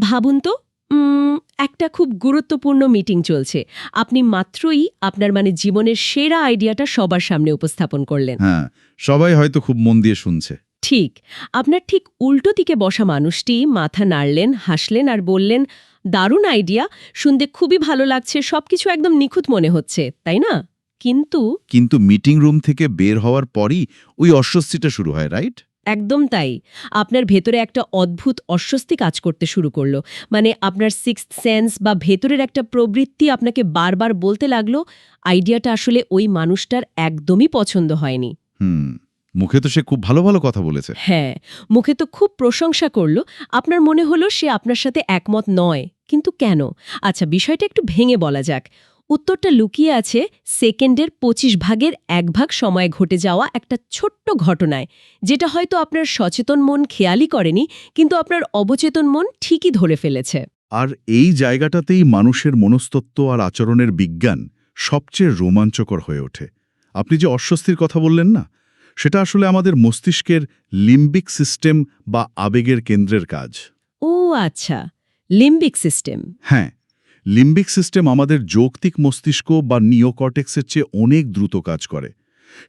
ভাবুন তো, একটা খুব গুরুত্বপূর্ণ মিটিং চলছে। আপনি মাত্রই আপনার জীবনের সেরা আইডিয়াটা সবার সামনে উপস্থাপন করলেন। হ্যাঁ, সবাই হয়তো খুব মন দিয়ে শুনছে। ঠিক, আপনার ঠিক উল্টো দিকে বসা মানুষটি মাথা নাড়লেন, হাসলেন আর বললেন, দারুণ আইডিয়া, শুনতে খুবই ভালো লাগছে, সবকিছু একদম নিখুঁত মনে হচ্ছে, তাই না? কিন্তু মিটিং রুম থেকে বের হওয়ার পরই ওই অস্বস্তিটা শুরু হয়, রাইট? একদম তাই। আপনার ভেতরে একটা অদ্ভুত অস্বস্তি কাজ করতে শুরু করলো। আপনার সিক্সথ সেন্স বা ভেতরের একটা প্রবৃত্তি আপনাকে বারবার বলতে লাগলো, আইডিয়াটা আসলে ওই মানুষটার একদমই পছন্দ হয়নি। মুখে তো সে খুব ভালো ভালো কথা বলেছে। হ্যাঁ, মুখে তো খুব প্রশংসা করল, আপনার মনে হলো সে আপনার সাথে একমত নয়। কিন্তু কেন? আচ্ছা, বিষয়টা একটু ভেঙে বলা যাক। উত্তরটা লুকিয়ে আছে সেকেন্ডের 25 ভাগের 1 ভাগ সময় ঘটে যাওয়া একটা ছোট্ট ঘটনায়, যেটা হয়তো আপনার সচেতন মন খেয়ালই করেনি, কিন্তু আপনার অবচেতন মন ঠিকই ধরে ফেলেছে। আর এই জায়গাটাতেই মানুষের মনস্তত্ত্ব আর আচরণের বিজ্ঞান সবচেয়ে রোমাঞ্চকর হয়ে ওঠে। আপনি যে অস্বস্তির কথা বললেন না, সেটা আসলে আমাদের মস্তিষ্কের লিম্বিক সিস্টেম বা আবেগের কেন্দ্রের কাজ। ও আচ্ছা, লিম্বিক সিস্টেম। হ্যাঁ, লিম্বিক সিস্টেম আমাদের যৌক্তিক মস্তিষ্ক বা নিওকর্টেক্সের চেয়ে অনেক দ্রুত কাজ করে।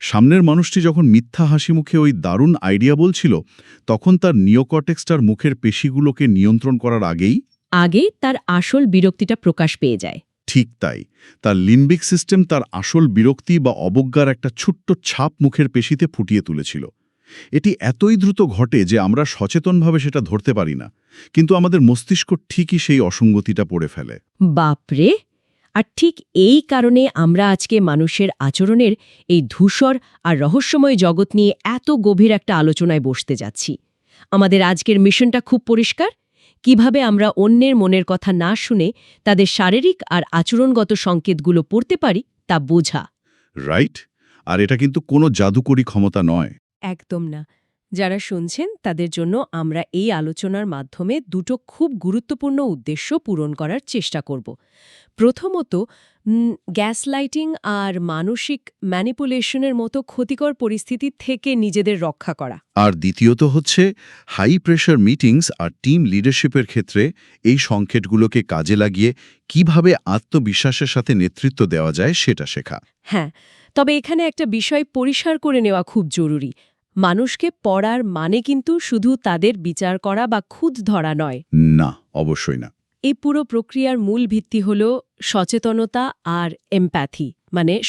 সামনের মানুষটি যখন মিথ্যা হাসি মুখে ওই দারুণ আইডিয়া বলছিল, তখন তার নিওকর্টেক্সটার মুখের পেশিগুলোকে নিয়ন্ত্রণ করার আগেই তার আসল বিরক্তিটা প্রকাশ পেয়ে যায়। ঠিক তাই, তার লিম্বিক সিস্টেম তার আসল বিরক্তি বা অবজ্ঞার একটা ছোট্ট ছাপ মুখের পেশিতে ফুটিয়ে তুলেছিল। এটি এতই দ্রুত ঘটে যে আমরা সচেতনভাবে সেটা ধরতে পারি না, কিন্তু আমাদের মস্তিষ্ক ঠিকই সেই অসঙ্গতিটা পড়ে ফেলে। বাপরে! আর ঠিক এই কারণে আমরা আজকে মানুষের আচরণের এই ধূসর আর রহস্যময় জগৎ নিয়ে এত গভীর একটা আলোচনায় বসতে যাচ্ছি। আমাদের আজকের মিশনটা খুব পরিষ্কার: কিভাবে আমরা অন্যের মনের কথা না শুনে তাদের শারীরিক আর আচরণগত সংকেতগুলো পড়তে পারি তা বোঝা। রাইট? আর এটা কিন্তু কোনো জাদুকরী ক্ষমতা নয়। একদম না। যারা শুনছেন তাদের জন্য আমরা এই আলোচনার মাধ্যমে দুটো খুব গুরুত্বপূর্ণ উদ্দেশ্য পূরণ করার চেষ্টা করব। প্রথমত, গ্যাসলাইটিং আর মানসিক ম্যানিপুলেশনের মতো ক্ষতিকর পরিস্থিতি থেকে নিজেদের রক্ষা করা। আর দ্বিতীয়ত হচ্ছে হাই প্রেশার মিটিংস আর টিম লিডারশিপের ক্ষেত্রে এই সংকেতগুলোকে কাজে লাগিয়ে কিভাবে আত্মবিশ্বাসের সাথে নেতৃত্ব দেওয়া যায় সেটা শেখা। হ্যাঁ, তবে এখানে একটা বিষয় পরিষ্কার করে নেওয়া খুব জরুরি। মানুষকে পড়ার মানে কিন্তু শুধু তাদের বিচার করা বা খুঁত ধরা নয়। না, অবশ্যই না। এই পুরো প্রক্রিয়ার মূল ভিত্তি হল সচেতনতা আর এমপ্যাথি,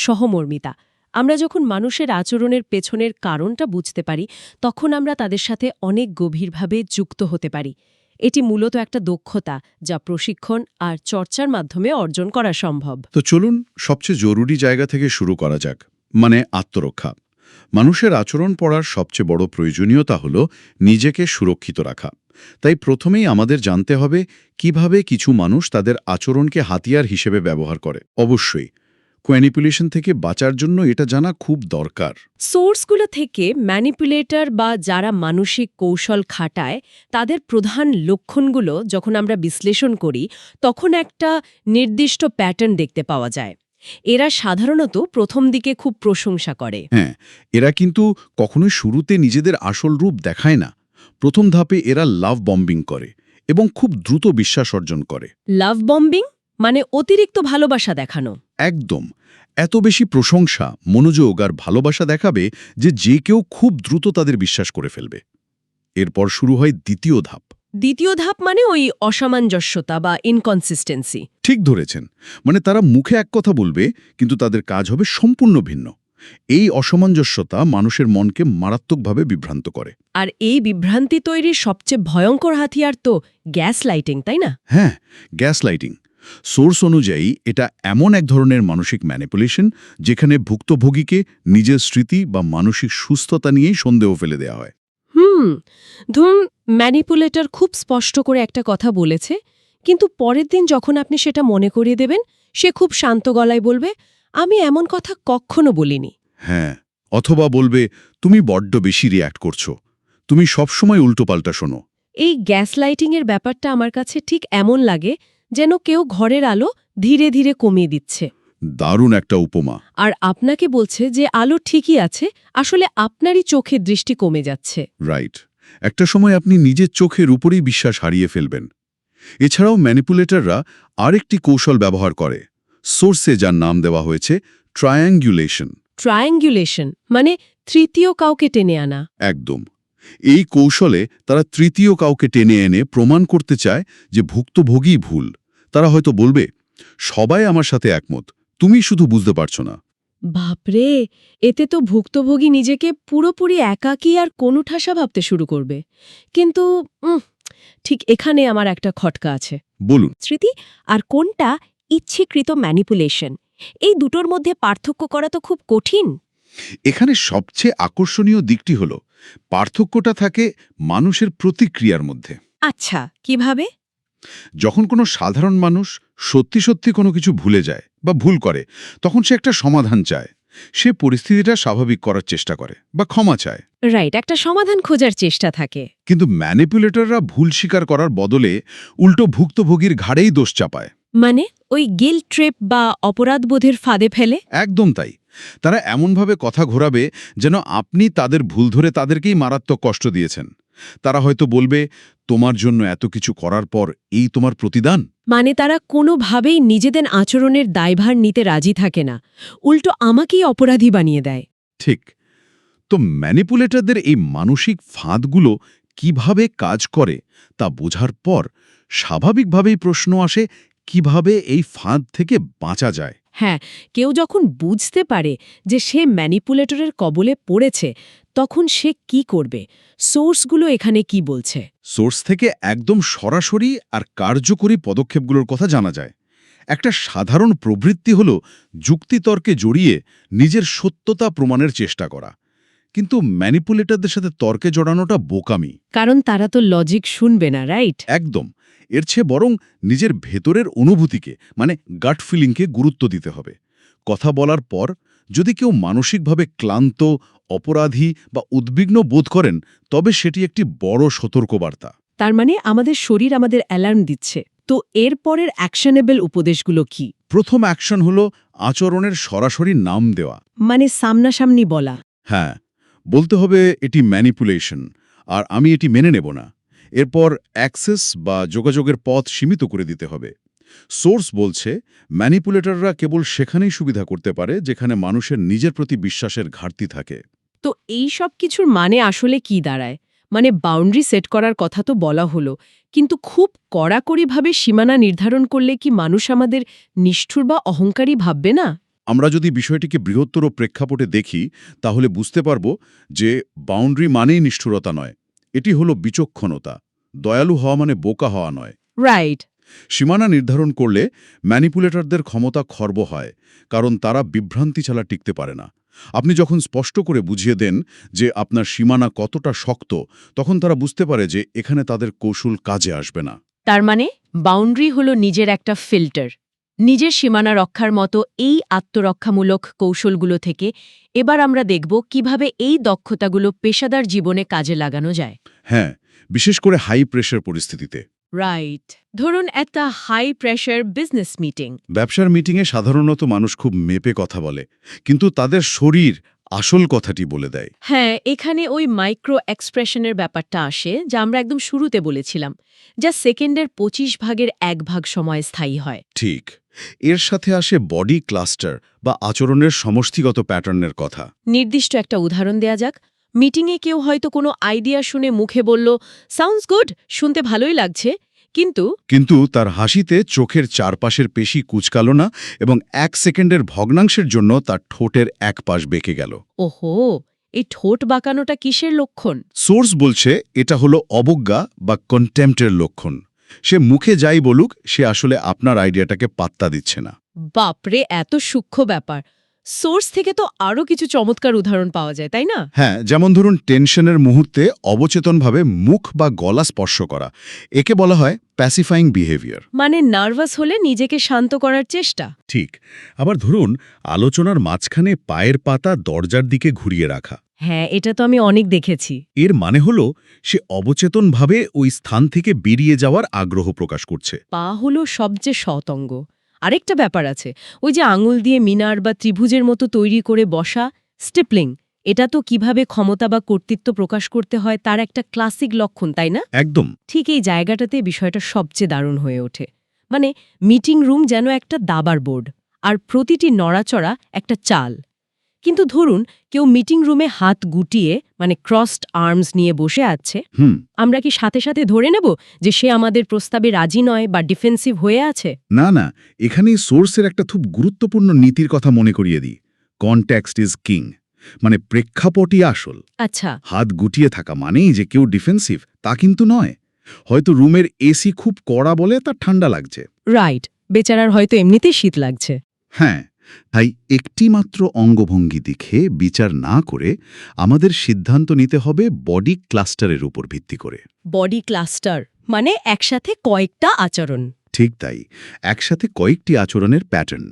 সহমর্মিতা। আমরা যখন মানুষের আচরণের পেছনের কারণটা বুঝতে পারি, তখন আমরা তাদের সাথে অনেক গভীরভাবে যুক্ত হতে পারি। এটি মূলত একটা দক্ষতা যা প্রশিক্ষণ আর চর্চার মাধ্যমে অর্জন করা সম্ভব। তো চলুন সবচেয়ে জরুরি জায়গা থেকে শুরু করা যাক, আত্মরক্ষা। মানুষের আচরণ পড়ার সবচেয়ে বড় প্রয়োজনীয়তা হল নিজেকে সুরক্ষিত রাখা। তাই প্রথমেই আমাদের জানতে হবে কিভাবে কিছু মানুষ তাদের আচরণকে হাতিয়ার হিসেবে ব্যবহার করে। অবশ্যই ম্যানিপুলেশন থেকে বাঁচার জন্য এটা জানা খুব দরকার। সোর্সগুলো থেকে ম্যানিপুলেটর বা যারা মানসিক কৌশল খাটায় তাদের প্রধান লক্ষণগুলো যখন আমরা বিশ্লেষণ করি, তখন একটা নির্দিষ্ট প্যাটার্ন দেখতে পাওয়া যায়। এরা সাধারণত প্রথম দিকে খুব প্রশংসা করে। হ্যাঁ, এরা কিন্তু কখনোই শুরুতে নিজেদের আসল রূপ দেখায় না। প্রথম ধাপে এরা লাভ বম্বিং করে এবং খুব দ্রুত বিশ্বাস অর্জন করে। লাভ বম্বিং অতিরিক্ত ভালোবাসা দেখানো। একদম। এত বেশি প্রশংসা, মনোযোগ আর ভালোবাসা দেখাবে যে কেউ খুব দ্রুত তাদের বিশ্বাস করে ফেলবে। এরপর শুরু হয় দ্বিতীয় ধাপ। দ্বিতীয় ধাপ ওই অসামঞ্জস্যতা বা ইনকনসিস্টেন্সি। ঠিক ধরেছেন, তারা মুখে এক কথা বলবে, কিন্তু তাদের কাজ হবে সম্পূর্ণ ভিন্ন। এই অসামঞ্জস্যতা মানুষের মনকে মারাত্মকভাবে বিভ্রান্ত করে। আর এই বিভ্রান্তি তৈরির সবচেয়ে ভয়ঙ্কর হাতিয়ার তো গ্যাস লাইটিং, তাই না? হ্যাঁ, গ্যাস লাইটিং। সোর্স অনুযায়ী এটা এমন এক ধরনের মানসিক ম্যানিপুলেশন যেখানে ভুক্তভোগীকে নিজের স্মৃতি বা মানসিক সুস্থতা নিয়েই সন্দেহ ফেলে দেওয়া হয়। ধরুন, ম্যানিপুলেটর খুব স্পষ্ট করে একটা কথা বলেছে, কিন্তু পরের দিন যখন আপনি সেটা মনে করিয়ে দেবেন, সে খুব শান্ত গলায় বলবে, আমি এমন কথা কখনো বলিনি। হ্যাঁ, অথবা বলবে, তুমি বড্ড বেশি রিয়্যাক্ট করছো, তুমি সবসময় উল্টোপাল্টা শোনো। এই গ্যাস লাইটিংয়ের ব্যাপারটা আমার কাছে ঠিক এমন লাগে যেন কেউ ঘরের আলো ধীরে ধীরে কমিয়ে দিচ্ছে। দারুণ একটা উপমা। আর আপনাকে বলছে যে আলো ঠিকই আছে, আসলে আপনারই চোখের দৃষ্টি কমে যাচ্ছে। রাইট। একটা সময় আপনি নিজের চোখের উপরেই বিশ্বাস হারিয়ে ফেলবেন। এছাড়াও ম্যানিপুলেটররা আরেকটি কৌশল ব্যবহার করে, সোর্সে যার নাম দেওয়া হয়েছে ট্রায়াঙ্গুলেশন। ট্রায়াঙ্গুলেশন মানে তৃতীয় কাউকে টেনে আনা। একদম। এই কৌশলে তারা তৃতীয় কাউকে টেনে এনে প্রমাণ করতে চায় যে ভুক্তভোগী ভুল। তারা হয়তো বলবে, সবাই আমার সাথে একমত, তুমি শুধু বুঝতে পারছো না। বাপরে, এতে তো ভুক্তভোগী নিজেকে পুরোপুরি একাকী আর কোণঠাসা ভাবতে শুরু করবে। কিন্তু ঠিক এখানে আমার একটা খটকা আছে। বলুন। স্মৃতি, আর কোনটা ইচ্ছাকৃত ম্যানিপুলেশন? এই দুটোর মধ্যে পার্থক্য করা তো খুব কঠিন। এখানে সবচেয়ে আকর্ষণীয় দিকটি হল পার্থক্যটা থাকে মানুষের প্রতিক্রিয়ার মধ্যে। আচ্ছা, কিভাবে? যখন কোনো সাধারণ মানুষ সত্যি সত্যি কোনো কিছু ভুলে যায় বা ভুল করে, তখন সে একটা সমাধান চায়। সে পরিস্থিতিটা স্বাভাবিক করার চেষ্টা করে বা ক্ষমা চায়। রাইট, একটা সমাধান খোঁজার চেষ্টা থাকে। কিন্তু ম্যানিপুলেটররা ভুল স্বীকার করার বদলে উল্টো ভুক্তভোগীর ঘাড়েই দোষ চাপায়। মানে ওই গিল্ট ট্রিপ বা অপরাধবোধের ফাঁদে ফেলে। একদম তাই। তারা এমনভাবে কথা ঘোরাবে যেন আপনি তাদের ভুল ধরে তাদেরকেই মারাত্মক কষ্ট দিয়েছেন। তারা হয়তো বলবে, তোমার জন্য এত কিছু করার পর এই তোমার প্রতিদান। মানে তারা কোনোভাবেই নিজেদের আচরণের দায়ভার নিতে রাজি থাকে না, উল্টো আমাকেই অপরাধী বানিয়ে দেয়। ঠিক। তো ম্যানিপুলেটরদের এই মানসিক ফাঁদগুলো কিভাবে কাজ করে তা বোঝার পর স্বাভাবিকভাবেই প্রশ্ন আসে, কিভাবে এই ফাঁদ থেকে বাঁচা যায়। হ্যাঁ, কেউ যখন বুঝতে পারে যে সে ম্যানিপুলেটরের কবলে পড়েছে, তখন সে কি করবে? সোর্সগুলো এখানে কি বলছে? সোর্স থেকে একদম সরাসরি আর কার্যকরী পদক্ষেপগুলোর কথা জানা যায়। একটা সাধারণ প্রবৃত্তি হল যুক্তিতর্কে জড়িয়ে নিজের সত্যতা প্রমাণের চেষ্টা করা। কিন্তু ম্যানিপুলেটরদের সাথে তর্কে জড়ানোটা বোকামি। কারণ তারা তো লজিক শুনবে না, রাইট? একদম। এর চেয়ে বরং নিজের ভেতরের অনুভূতিকে, মানে গাট ফিলিংকে গুরুত্ব দিতে হবে। কথা বলার পর যদি কেউ মানসিকভাবে ক্লান্ত, অপরাধী বা উদ্বিগ্ন বোধ করেন, তবে সেটি একটি বড় সতর্কবার্তা। তার মানে আমাদের শরীর আমাদের অ্যালার্ম দিচ্ছে। তো এর পরের অ্যাকশনেবল উপদেশগুলো কি? প্রথম অ্যাকশন হল আচরণের সরাসরি নাম দেওয়া। মানে সামনাসামনি বলা। হ্যাঁ, বলতে হবে এটি ম্যানিপুলেশন আর আমি এটি মেনে নেব না। এরপর অ্যাক্সেস বা যোগাযোগের পথ সীমিত করে দিতে হবে। সোর্স বলছে ম্যানিপুলেটররা কেবল সেখানেই সুবিধা করতে পারে যেখানে মানুষের নিজের প্রতি বিশ্বাসের ঘাটতি থাকে। তো এই সব কিছুর মানে আসলে কি দাঁড়ায়? মানে বাউন্ডারি সেট করার কথা তো বলা হলো, কিন্তু খুব কড়াকড়িভাবে সীমানা নির্ধারণ করলে কি মানুষ আমাদের নিষ্ঠুর বা অহংকারী ভাববে না? আমরা যদি বিষয়টিকে বৃহত্তর প্রেক্ষাপটে দেখি, তাহলে বুঝতে পারব যে বাউন্ডারি মানেই নিষ্ঠুরতা নয়, এটি হলো বিচক্ষণতা। দয়ালু হওয়া মানে বোকা হওয়া নয়। রাইট। সীমানা নির্ধারণ করলে ম্যানিপুলেটরদের ক্ষমতা খর্ব হয়, কারণ তারা বিভ্রান্তি ছাড়া টিকতে পারে না। আপনি যখন স্পষ্ট করে বুঝিয়ে দেন যে আপনার সীমানা কতটা শক্ত, তখন তারা বুঝতে পারে যে এখানে তাদের কৌশল কাজে আসবে না। তার মানে বাউন্ডারি হলো নিজের একটা ফিল্টার। নিজের সীমানা রক্ষার মতো এই আত্মরক্ষামূলক কৌশলগুলো থেকে এবার আমরা দেখব কিভাবে এই দক্ষতাগুলো পেশাদার জীবনে কাজে লাগানো যায়। হ্যাঁ, বিশেষ করে হাই প্রেশার পরিস্থিতিতে। রাইট। ধরুন একটা হাই প্রেশার বিজনেস মিটিং। ব্যবসার মিটিংয়ে সাধারণত মানুষ খুব মেপে কথা বলে, কিন্তু তাদের শরীর আসল কথাটি বলে দেয়। হ্যাঁ, এখানে ওই মাইক্রো এক্সপ্রেশনের ব্যাপারটা আসে, যা আমরা একদম শুরুতে বলেছিলাম, যা সেকেন্ডের 25 ভাগের 1 ভাগ সময় স্থায়ী হয়। ঠিক। এর সাথে আসে বডি ক্লাস্টার বা আচরণের সমষ্টিগত প্যাটার্নের কথা। নির্দিষ্ট একটা উদাহরণ দেয়া যাক। মিটিংয়ে কেউ হয়তো কোনো আইডিয়া শুনে মুখে বলল, সাউন্ডস গুড, শুনতে ভালোই লাগছে, কিন্তু তার হাসিতে চোখের চারপাশের পেশি কুঁচকালো না এবং 1 সেকেন্ডের ভগ্নাংশের জন্য তার ঠোঁটের এক পাশ বেঁকে গেল। ওহো, এই ঠোঁট বাঁকানোটা কিসের লক্ষণ? সোর্স বলছে এটা হলো অবজ্ঞা বা কন্টেম্প্টের লক্ষণ। সে মুখে যাই বলুক, সে আসলে আপনার আইডিয়াটাকে পাত্তা দিচ্ছে না। বাপরে, এত সূক্ষ্ম ব্যাপার! সোর্স থেকে তো আরও কিছু চমৎকার উদাহরণ পাওয়া যায়, তাই না? হ্যাঁ, যেমন ধরুন টেনশনের মুহূর্তে অবচেতনভাবে মুখ বা গলা স্পর্শ করা, একে বলা হয় প্যাসিফাইং বিহেভিয়ার। মানে নার্ভাস হলে নিজেকে শান্ত করার চেষ্টা। ঠিক। আবার ধরুন আলোচনার মাঝখানে পায়ের পাতা দরজার দিকে ঘুরিয়ে রাখা। হ্যাঁ, এটা তো আমি অনেক দেখেছি। এর মানে হলো সে অবচেতনভাবে ওই স্থান থেকে বেরিয়ে যাওয়ার আগ্রহ প্রকাশ করছে। পা হলো সবচেয়ে সৎ অঙ্গ। আরেকটা ব্যাপার আছে, ওই যে আঙুল দিয়ে মিনার বা ত্রিভুজের মতো তৈরি করে বসা, স্টিপলিং, এটা তো কিভাবে ক্ষমতা বা কর্তৃত্ব প্রকাশ করতে হয় তার একটা ক্লাসিক লক্ষণ, তাই না? একদম। ঠিক এই জায়গাটাতে বিষয়টা সবচেয়ে দারুণ হয়ে ওঠে। মানে মিটিং রুম যেন একটা দাবার বোর্ড, আর প্রতিটি নড়াচড়া একটা চাল। কিন্তু ধরুন কেউ মিটিং রুমে হাত গুটিয়ে মানে ক্রসড আর্মস নিয়ে বসে আছে, হুম। আমরা কি সাথে সাথে ধরে নেব যে সে আমাদের প্রস্তাবে রাজি নয় বা ডিফেন্সিভ হয়ে আছে? না না, এখানেই সোর্সের একটা খুব গুরুত্বপূর্ণ নীতির কথা মনে করিয়ে দিই। কনটেক্সট ইজ কিং, মানে প্রেক্ষাপটই আসল। আচ্ছা, হাত গুটিয়ে থাকা মানেই যে কেউ ডিফেন্সিভ তা কিন্তু নয়। হয়তো রুমের এসি খুব কড়া বলে তার ঠান্ডা লাগছে। রাইট, বেচারার হয়তো এমনিতেই শীত লাগছে। হ্যাঁ, তাই একটি মাত্র অঙ্গভঙ্গি দেখে বিচার না করে আমাদের সিদ্ধান্ত নিতে হবে বডি ক্লাস্টারের উপর ভিত্তি করে। বডি ক্লাস্টার মানে একসাথে কয়েকটা আচরণ। ঠিক তাই, একসাথে কয়েকটি আচরণের প্যাটার্ন।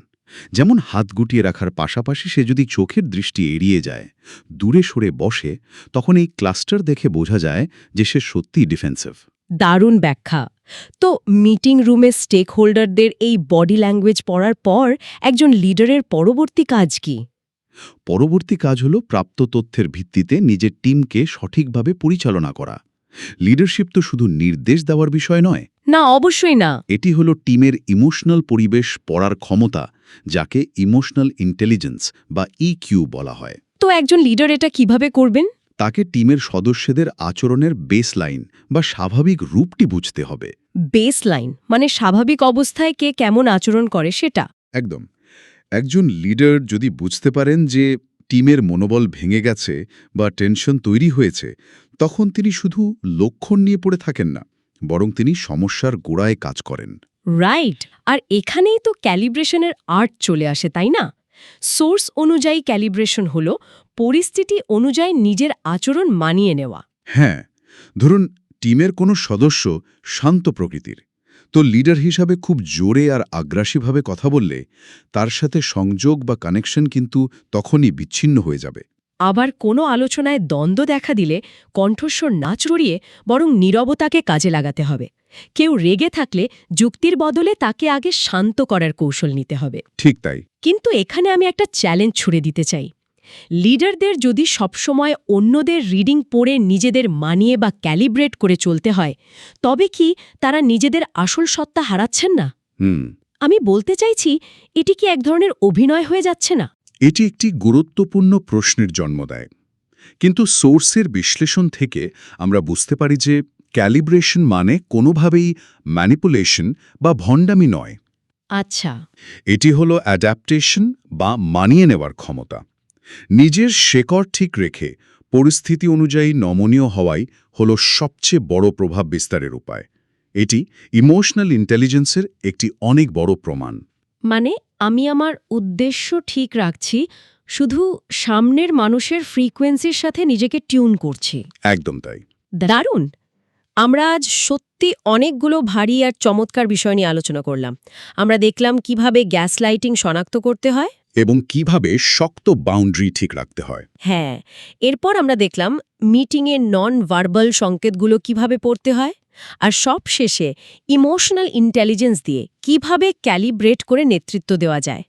যেমন হাত গুটিয়ে রাখার পাশাপাশি সে যদি চোখের দৃষ্টি এড়িয়ে যায়, দূরে সরে বসে, তখন এই ক্লাস্টার দেখে বোঝা যায় যে সে সত্যিই ডিফেন্সিভ। দারুণ ব্যাখ্যা। তো মিটিং রুমে স্টেক হোল্ডারদের এই বডি ল্যাঙ্গুয়েজ পড়ার পর একজন লিডারের পরবর্তী কাজ কি? পরবর্তী কাজ হল প্রাপ্ত তথ্যের ভিত্তিতে নিজের টিমকে সঠিকভাবে পরিচালনা করা। লিডারশিপ তো শুধু নির্দেশ দেওয়ার বিষয় নয়, না, অবশ্যই না। এটি হলো টিমের ইমোশনাল পরিবেশ পড়ার ক্ষমতা, যাকে ইমোশনাল ইন্টেলিজেন্স বা ইকিউ বলা হয়। তো একজন লিডার এটা কিভাবে করবেন? তাকে টিমের সদস্যদের আচরণের বেসলাইন বা স্বাভাবিক রূপটি বুঝতে হবে। বেস লাইন মানে স্বাভাবিক অবস্থায় কে কেমন আচরণ করে সেটা। একদম। একজন লিডার যদি বুঝতে পারেন যে টিমের মনোবল ভেঙে গেছে বা টেনশন তৈরি হয়েছে, তখন তিনি শুধু লক্ষণ নিয়ে পড়ে থাকেন না, বরং তিনি সমস্যার গোড়ায় কাজ করেন। রাইট, আর এখানেই তো ক্যালিব্রেশনের আর্ট চলে আসে, তাই না? সোর্স অনুযায়ী ক্যালিব্রেশন হলো পরিস্থিতি অনুযায়ী নিজের আচরণ মানিয়ে নেওয়া। হ্যাঁ, ধরুন টিমের কোনো সদস্য শান্ত প্রকৃতির, তো লিডার হিসাবে খুব জোরে আর আগ্রাসীভাবে কথা বললে তার সাথে সংযোগ বা কানেকশন কিন্তু তখনই বিচ্ছিন্ন হয়ে যাবে। আবার কোনো আলোচনায় দ্বন্দ্ব দেখা দিলে কণ্ঠস্বর না চড়িয়ে বরং নীরবতাকে কাজে লাগাতে হবে। কেউ রেগে থাকলে যুক্তির বদলে তাকে আগে শান্ত করার কৌশল নিতে হবে। ঠিক তাই। কিন্তু এখানে আমি একটা চ্যালেঞ্জ ছুড়ে দিতে চাই। লিডারদের যদি সবসময় অন্যদের রিডিং পড়ে নিজেদের মানিয়ে বা ক্যালিব্রেট করে চলতে হয়, তবে কি তারা নিজেদের আসল সত্তা হারাচ্ছেন না? হুম, আমি বলতে চাইছি, এটি কি এক ধরনের অভিনয় হয়ে যাচ্ছে না? এটি একটি গুরুত্বপূর্ণ প্রশ্নের জন্ম দেয়। কিন্তু সোর্সের বিশ্লেষণ থেকে আমরা বুঝতে পারি যে ক্যালিব্রেশন মানে কোনোভাবেই ম্যানিপুলেশন বা ভণ্ডামি নয়। আচ্ছা, এটি হলো অ্যাডাপ্টেশন বা মানিয়ে নেওয়ার ক্ষমতা। নিজের শেকড় ঠিক রেখে পরিস্থিতি অনুযায়ী নমনীয় হওয়াই হলো সবচেয়ে বড় প্রভাব বিস্তারের উপায়। এটি ইমোশনাল ইন্টেলিজেন্সের একটি অনেক বড় প্রমাণ। মানে আমি আমার উদ্দেশ্য ঠিক রাখছি, শুধু সামনের মানুষের ফ্রিকোয়েন্সির সাথে নিজেকে টিউন করছি। একদম তাই। দারুণ! আমরা আজ সত্যি অনেকগুলো ভারী আর চমৎকার বিষয় নিয়ে আলোচনা করলাম। আমরা দেখলাম কিভাবে গ্যাস লাইটিং শনাক্ত করতে হয়। এবং কিভাবে শক্ত বাউন্ডারি ঠিক রাখতে হয়। হ্যাঁ, এরপর আমরা দেখলাম মিটিংয়ে নন ভার্বাল সংকেতগুলো কিভাবে পড়তে হয়। আর সব শেষে ইমোশনাল ইন্টেলিজেন্স দিয়ে কিভাবে ক্যালিব্রেট করে নেতৃত্ব দেওয়া যায়।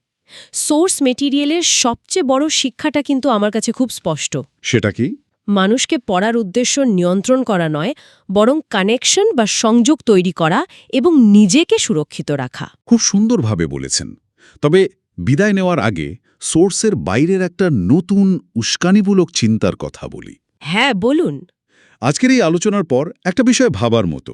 সোর্স মেটেরিয়ালের সবচেয়ে বড় শিক্ষাটা কিন্তু আমার কাছে খুব স্পষ্ট। সেটা কি? মানুষকে পড়ার উদ্দেশ্য নিয়ন্ত্রণ করা নয়, বরং কানেকশন বা সংযোগ তৈরি করা এবং নিজেকে সুরক্ষিত রাখা। খুব সুন্দরভাবে বলেছেন। তবে বিদায় নেওয়ার আগে সোর্সের বাইরের একটা নতুন উস্কানিমূলক চিন্তার কথা বলি। হ্যাঁ, বলুন। আজকের এই আলোচনার পর একটা বিষয় ভাবার মতো।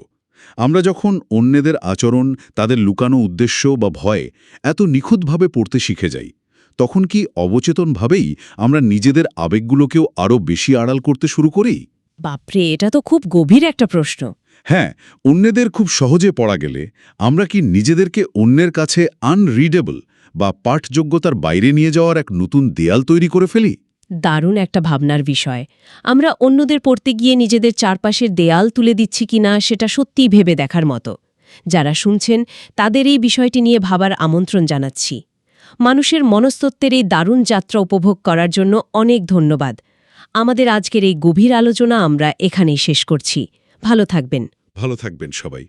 আমরা যখন অন্যদের আচরণ, তাদের লুকানো উদ্দেশ্য বা ভয় এত নিখুঁতভাবে পড়তে শিখে যাই, তখন কি অবচেতনভাবেই আমরা নিজেদের আবেগগুলোকেও আরও বেশি আড়াল করতে শুরু করি? বাপরে, এটা তো খুব গভীর একটা প্রশ্ন। হ্যাঁ, অন্যদের খুব সহজে পড়া গেলে আমরা কি নিজেদেরকে অন্যের কাছে আনরিডেবল বা পাঠযোগ্যতার বাইরে নিয়ে যাওয়ার এক নতুন দেয়াল তৈরি করে ফেলি? দারুণ একটা ভাবনার বিষয়। আমরা অন্যদের পড়তে গিয়ে নিজেদের চারপাশের দেয়াল তুলে দিচ্ছি কিনা সেটা সত্যিই ভেবে দেখার মতো। যারা শুনছেন তাদের এই বিষয়টি নিয়ে ভাবার আমন্ত্রণ জানাচ্ছি। মানুষের মনস্তত্ত্বের এই দারুণ যাত্রা উপভোগ করার জন্য অনেক ধন্যবাদ। আমাদের আজকের এই গভীর আলোচনা আমরা এখানেই শেষ করছি। ভালো থাকবেন। ভালো থাকবেন সবাই।